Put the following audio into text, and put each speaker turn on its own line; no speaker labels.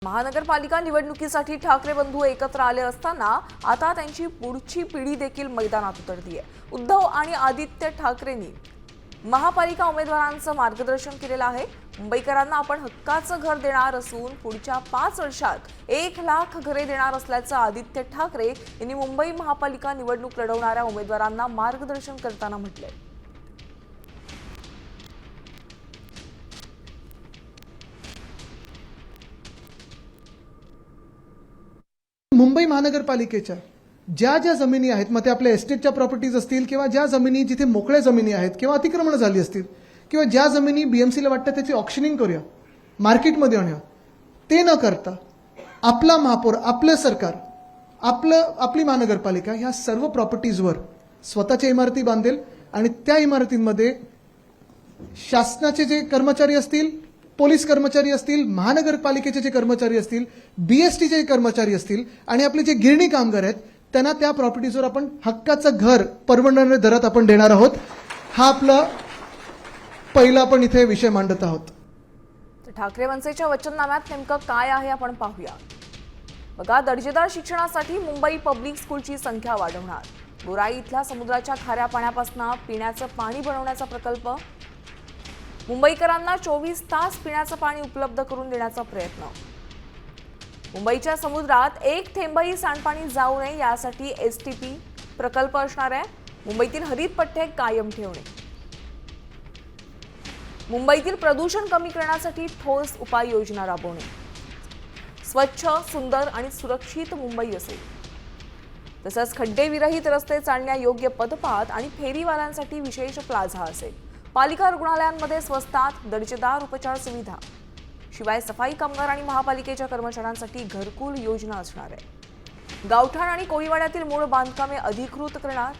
महानगरपालिका निवडणुकीसाठी ठाकरे बंधू एकत्र आले असताना आता त्यांची पुढची पिढी देखील मैदानात उतरली आहे। उद्धव आणि आदित्य ठाकरेंनी महापालिका उमेदवारांचं मार्गदर्शन केलेलं आहे। मुंबईकरांना आपण हक्काचं घर देणार असून पुढच्या 5 वर्षात 1 लाख घरे देणार असल्याचं आदित्य ठाकरे यांनी मुंबई महापालिका निवडणूक लढवणाऱ्या उमेदवारांना मार्गदर्शन करताना म्हटलंय।
मुंबई महानगरपालिकेच्या ज्या ज्या जमिनी आहेत, मग ते आपल्या एस्टेटच्या प्रॉपर्टीज असतील किंवा ज्या जमिनी जिथे मोकळ्या जमिनी आहेत किंवा अतिक्रमण झाली असतील किंवा ज्या जमिनी बीएमसीला वाटतं त्याची ऑक्शनिंग करूया, मार्केटमध्ये आणूया, ते न करता आपला महापौर, आपलं सरकार, आपली महानगरपालिका ह्या सर्व प्रॉपर्टीजवर स्वतःच्या इमारती बांधेल आणि त्या इमारतींमध्ये शासनाचे जे कर्मचारी असतील, पोलीस कर्मचारी असतील, महानगरपालिकेचे जे कर्मचारी असतील, बीएसटीचे जे कर्मचारी असतील आणि आपले जे गिरणी कामगार आहेत त्यांना त्या प्रॉपर्टीजवर आपण हक्काचं घर परवडणाऱ्या दरात आपण देणार आहोत। हा आपला पहिला आपण इथे विषय मांडत आहोत।
ठाकरे मनसेच्या वचननाम्यात नेमकं काय आहे आपण पाहूया। बघा, दर्जेदार शिक्षणासाठी मुंबई पब्लिक स्कूलची संख्या वाढवणार, बोराई इथल्या समुद्राच्या खाऱ्या पाण्यापासून पिण्याचं पाणी बनवण्याचा प्रकल्प, मुंबईकरांना 24 तास पिण्याचं पाणी उपलब्ध करून देण्याचा प्रयत्न, मुंबईच्या समुद्रात एक थेंबही सांडपाणी जाऊ नये यासाठी एसटीपी प्रकल्प असणार आहे, मुंबईतील हरित पट्टे कायम ठेवणे, मुंबईतील प्रदूषण कमी करण्यासाठी ठोस उपाययोजना राबवणे, स्वच्छ, सुंदर आणि सुरक्षित मुंबई असेल, तसंच खड्डेविरहित रस्ते चालण्यायोग्य पदपात आणि फेरीवाल्यांसाठी विशेष प्लाझा असेल, पालिका रुग्णालयांमध्ये स्वस्तात दर्जेदार उपचार सुविधा, शिवाय सफाई कामगार आणि महापालिकेच्या कर्मचाऱ्यांसाठी घरकुल योजना असणार आहे, गावठाण आणि कोळीवाड्यातील मूळ बांधकामे अधिकृत करणार,